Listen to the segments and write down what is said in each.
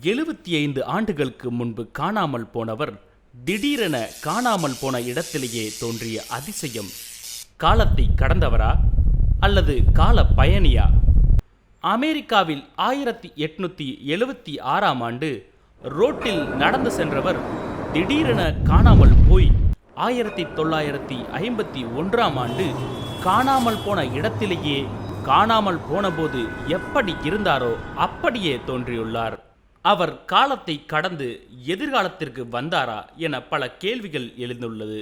75 ஆண்டுகளுக்கு முன்பு காணாமல் போனவர் திடீரென காணாமல் போன இடத்திலேயே தோன்றிய அதிசயம் காலத்தை கடந்தவரா அல்லது கால பயணியா? அமெரிக்காவில் 1876ஆம் ஆண்டு ரோட்டில் நடந்து சென்றவர் திடீரென காணாமல் போய் 1951ஆம் ஆண்டு காணாமல் போன இடத்திலேயே காணாமல் போனபோது எப்படி இருந்தாரோ அப்படியே தோன்றியுள்ளார். அவர் காலத்தை கடந்து எதிர்காலத்திற்கு வந்தாரா என பல கேள்விகள் எழுந்துள்ளது.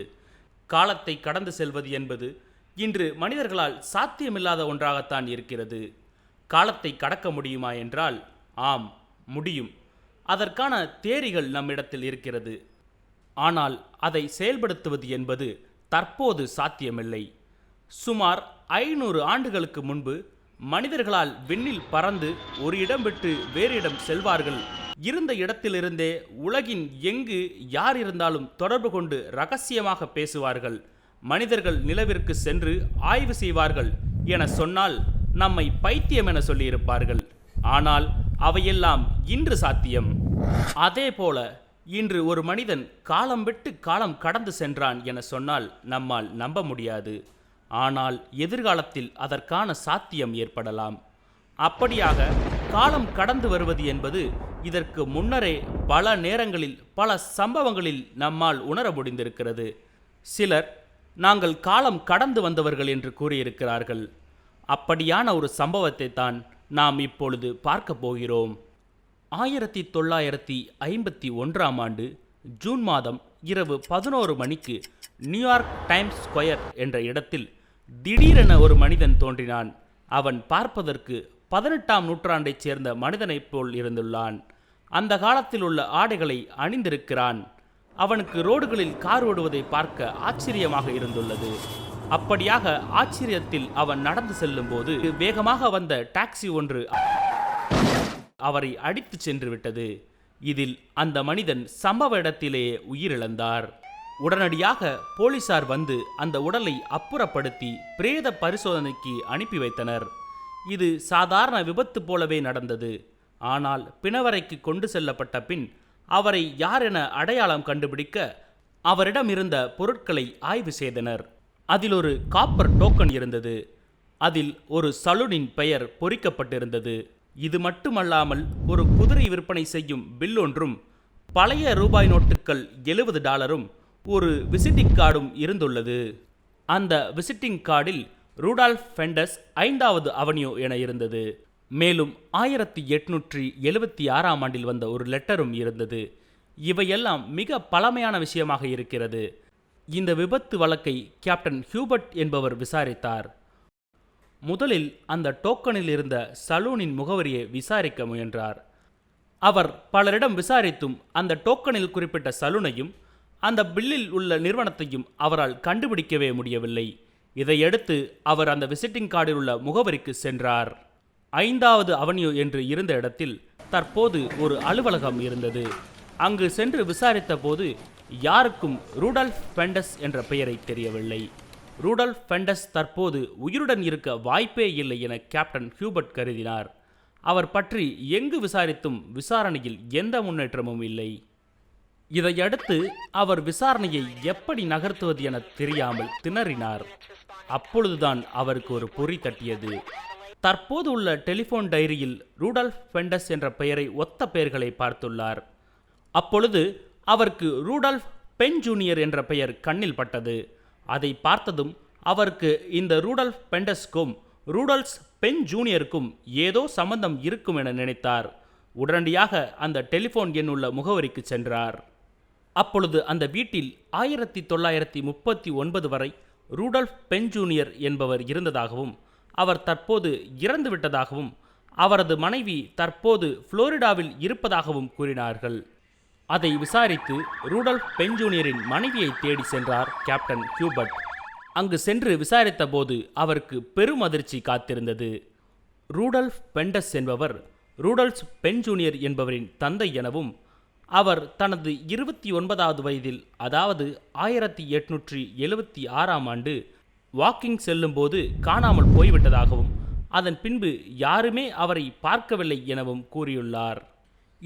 காலத்தை கடந்து செல்வது என்பது இன்று மனிதர்களால் சாத்தியமில்லாத ஒன்றாகத்தான் இருக்கிறது. காலத்தை கடக்க முடியுமா என்றால் ஆம், முடியும். அதற்கான தேரிகள் நம்மிடத்தில் இருக்கிறது. ஆனால் அதை செயல்படுத்துவது என்பது தற்போது சாத்தியமில்லை. சுமார் 500 ஆண்டுகளுக்கு முன்பு மனிதர்களால் விண்ணில் பறந்து ஒரு இடம் விட்டு வேறு இடம் செல்வார்கள். இருந்த இடத்திலிருந்தே உலகின் எங்கு யார் இருந்தாலும் தொடர்பு கொண்டு ரகசியமாக பேசுவார்கள். மனிதர்கள் நிலவிற்கு சென்று ஆய்வு செய்வார்கள் என சொன்னால் நம்மை பைத்தியம் என சொல்லியிருப்பார்கள். ஆனால் அவையெல்லாம் இன்று சாத்தியம். அதேபோல இன்று ஒரு மனிதன் காலம் விட்டு காலம் கடந்து சென்றான் என சொன்னால் நம்மால் நம்ப முடியாது. ஆனால் எதிர்காலத்தில் அதற்கான சாத்தியம் ஏற்படலாம். அப்படியாக காலம் கடந்து வருவது என்பது இதற்கு முன்னரே பல நேரங்களில் பல சம்பவங்களில் நம்மால் உணர முடிந்திருக்கிறது. சிலர் நாங்கள் காலம் கடந்து வந்தவர்கள் என்று கூறியிருக்கிறார்கள். அப்படியான ஒரு சம்பவத்தை தான் நாம் இப்பொழுது பார்க்க போகிறோம். 1951ஆம் ஆண்டு ஜூன் மாதம் இரவு 11 மணிக்கு நியூயார்க் டைம்ஸ் ஸ்கொயர் என்ற இடத்தில் திடீரென ஒரு மனிதன் தோன்றினான். அவன் பார்ப்பதற்கு 18ஆம் நூற்றாண்டைச் சேர்ந்த மனிதனைப் போல் இருந்துள்ளான். அந்த காலத்தில் உள்ள ஆடைகளை அணிந்திருக்கிறான். அவனுக்கு ரோடுகளில் கார் ஓடுவதை பார்க்க ஆச்சரியமாக இருந்துள்ளது. அப்படியாக ஆச்சரியத்தில் அவன் நடந்து செல்லும் போது வேகமாக வந்த டாக்ஸி ஒன்று அவரை அடித்து சென்று விட்டது. இதில் அந்த மனிதன் சம்பவ இடத்திலேயே உயிரிழந்தார். உடனடியாக போலீசார் வந்து அந்த உடலை அப்புறப்படுத்தி பிரேத பரிசோதனைக்கு அனுப்பி வைத்தனர். இது சாதாரண விபத்து போலவே நடந்தது. ஆனால் பிணவரைக்கு கொண்டு செல்லப்பட்ட பின் அவரை யார் என அடையாளம் கண்டுபிடிக்க அவரிடம் இருந்த பொருட்களை ஆய்வு செய்தனர். அதில் ஒரு காப்பர் டோக்கன் இருந்தது. அதில் ஒரு சலூனின் பெயர் பொறிக்கப்பட்டிருந்தது. இது மட்டுமல்லாமல் ஒரு குதிரை விற்பனை செய்யும் பில் ஒன்றும், பழைய ரூபாய் நோட்டுகள் $70, ஒரு விசிட்டிங் கார்டும் இருந்துள்ளது. அந்த விசிட்டிங் கார்டில் ரூடால்ஃப் ஃபெண்டஸ் 5வது அவென்யூ என இருந்தது. மேலும் 1876ஆம் ஆண்டில் வந்த ஒரு லெட்டரும் இருந்தது. இவையெல்லாம் மிக பழமையான விஷயமாக இருக்கிறது. இந்த விபத்து வழக்கை கேப்டன் ஹியூபர்ட் என்பவர் விசாரித்தார். முதலில் அந்த டோக்கனில் இருந்த சலூனின் முகவரியை விசாரிக்க முயன்றார். அவர் பலரிடம் விசாரித்தும் அந்த டோக்கனில் குறிப்பிட்ட சலூனையும் அந்த பில்லில் உள்ள நிறுவனத்தையும் அவரால் கண்டுபிடிக்கவே முடியவில்லை. இதையடுத்து அவர் அந்த விசிட்டிங் கார்டில் உள்ள முகவரிக்கு சென்றார். 5வது அவென்யூ என்று இருந்த இடத்தில் தற்போது ஒரு அலுவலகம் இருந்தது. அங்கு சென்று விசாரித்த போது யாருக்கும் ரூடால்ஃப் ஃபெண்டஸ் என்ற பெயரை தெரியவில்லை. ரூடால்ஃப் ஃபெண்டஸ் தற்போது உயிருடன் இருக்க வாய்ப்பே இல்லை என கேப்டன் ஹியூபர்ட் கருதினார். அவர் பற்றி எங்கு விசாரித்தும் விசாரணையில் எந்த முன்னேற்றமும் இல்லை. இதையடுத்து அவர் விசாரணையை எப்படி நகர்த்துவது என தெரியாமல் திணறினார். அப்பொழுதுதான் அவருக்கு ஒரு பொறி தட்டியது. தற்போது உள்ள டெலிஃபோன் டைரியில் ரூடால்ஃப் ஃபெண்டஸ் என்ற பெயரை ஒத்த பெயர்களை பார்த்துள்ளார். அப்பொழுது அவருக்கு ரூடால்ஃப் பென் ஜூனியர் என்ற பெயர் கண்ணில் பட்டது. அதை பார்த்ததும் அவருக்கு இந்த ரூடால்ஃப் ஃபெண்டஸ்க்கும் ரூடால்ஃப் பென் ஜூனியருக்கும் ஏதோ சம்பந்தம் இருக்கும் என நினைத்தார். உடனடியாக அந்த டெலிஃபோன் எண் உள்ள முகவரிக்கு சென்றார். அப்பொழுது அந்த வீட்டில் 1939 வரை ரூடால்ஃப் பென் ஜூனியர் என்பவர் இருந்ததாகவும், அவர் தற்போது இறந்து விட்டதாகவும், அவரது மனைவி தற்போது புளோரிடாவில் இருப்பதாகவும் கூறினார்கள். அதை விசாரித்து ரூடால்ஃப் பென் ஜூனியரின் மனைவியை தேடி சென்றார் கேப்டன் ஹியூபர்ட். அங்கு சென்று விசாரித்த போது அவருக்கு பெரும் அதிர்ச்சி காத்திருந்தது. ரூடால்ஃப் ஃபெண்டஸ் என்பவர் ரூடால்ஃப் பென் ஜூனியர் என்பவரின் தந்தை எனவும், அவர் தனது 29வது வயதில், அதாவது 1876ஆம் ஆண்டு வாக்கிங் செல்லும்போது காணாமல் போய்விட்டதாகவும், அதன் பின்பு யாருமே அவரை பார்க்கவில்லை எனவும் கூறியுள்ளார்.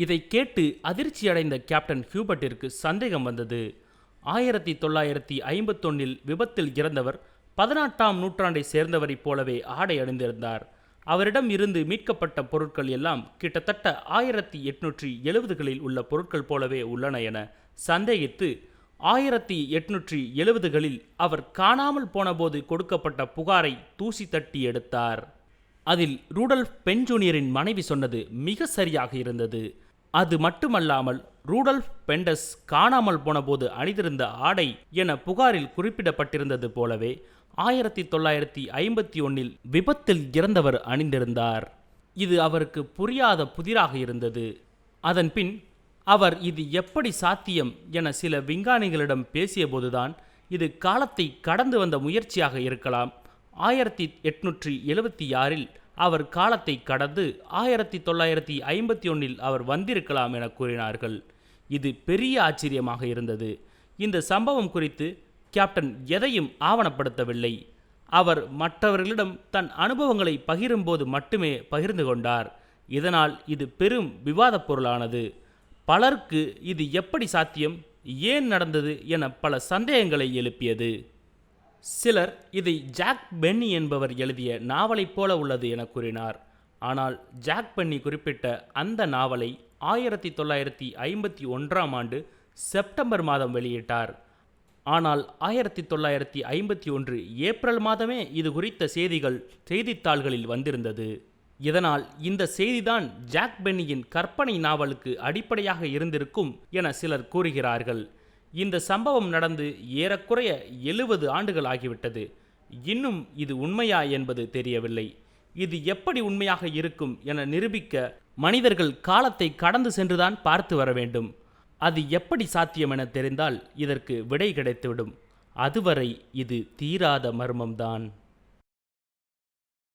இதை கேட்டு அதிர்ச்சியடைந்த கேப்டன் ஹியூபர்ட்டிற்கு சந்தேகம் வந்தது. 1951 விபத்தில் இறந்தவர் 18ஆம் நூற்றாண்டை சேர்ந்தவரை போலவே ஆடை அணிந்திருந்தார். அவரிடம் இருந்து மீட்கப்பட்ட பொருட்கள் எல்லாம் கிட்டத்தட்ட 1870களில் உள்ள பொருட்கள் போலவே உள்ளன என சந்தேகித்து 1870களில் அவர் காணாமல் போனபோது கொடுக்கப்பட்ட புகாரை தூசி தட்டி எடுத்தார். அதில் ரூடல்ஃப் பென் ஜூனியரின் மனைவி சொன்னது மிக சரியாக இருந்தது. அது மட்டுமல்லாமல் ரூடல்ஃப் பெண்டஸ் காணாமல் போனபோது அணிந்திருந்த ஆடை என புகாரில் குறிப்பிடப்பட்டிருந்தது போலவே 1951 விபத்தில் இறந்தவர் அணிந்திருந்தார். இது அவருக்கு புரியாத புதிராக இருந்தது. அதன்பின் அவர் இது எப்படி சாத்தியம் என சில விஞ்ஞானிகளிடம் பேசியபோதுதான் இது காலத்தை கடந்து வந்த முயற்சியாக இருக்கலாம், 1876 அவர் காலத்தை கடந்து 1951 அவர் வந்திருக்கலாம் என கூறினார்கள். இது பெரிய ஆச்சரியமாக இருந்தது. இந்த சம்பவம் குறித்து கேப்டன் எதையும் ஆவணப்படுத்தவில்லை. அவர் மற்றவர்களிடம் தன் அனுபவங்களை பகிரும்போது மட்டுமே பகிர்ந்து கொண்டார். இதனால் இது பெரும் விவாதப் பொருளானது. பலருக்கு இது எப்படி சாத்தியம், ஏன் நடந்தது என பல சந்தேகங்களை எழுப்பியது. சிலர் இதை ஜாக் பென்னி என்பவர் எழுதிய நாவலைப் போல உள்ளது என கூறினார். ஆனால் ஜாக் பென்னி குறிப்பிட்ட அந்த நாவலை 1951ஆம் ஆண்டு செப்டம்பர் மாதம் வெளியிட்டார். ஆனால் 1951 ஏப்ரல் மாதமே இது குறித்த செய்திகள் செய்தித்தாள்களில் வந்திருந்தது. இதனால் இந்த செய்திதான் ஜாக் பென்னியின் கற்பனை நாவலுக்கு அடிப்படையாக இருந்திருக்கும் என சிலர் கூறுகிறார்கள். இந்த சம்பவம் நடந்து ஏறக்குறைய 70 ஆண்டுகள் ஆகிவிட்டது. இன்னும் இது உண்மையா என்பது தெரியவில்லை. இது எப்படி உண்மையாக இருக்கும் என நிரூபிக்க மனிதர்கள் காலத்தை கடந்து சென்றுதான் பார்த்து வர வேண்டும். அது எப்படி சாத்தியம் என தெரிந்தால் இதற்கு விடை கிடைத்துவிடும். அதுவரை இது தீராத மர்மம்தான்.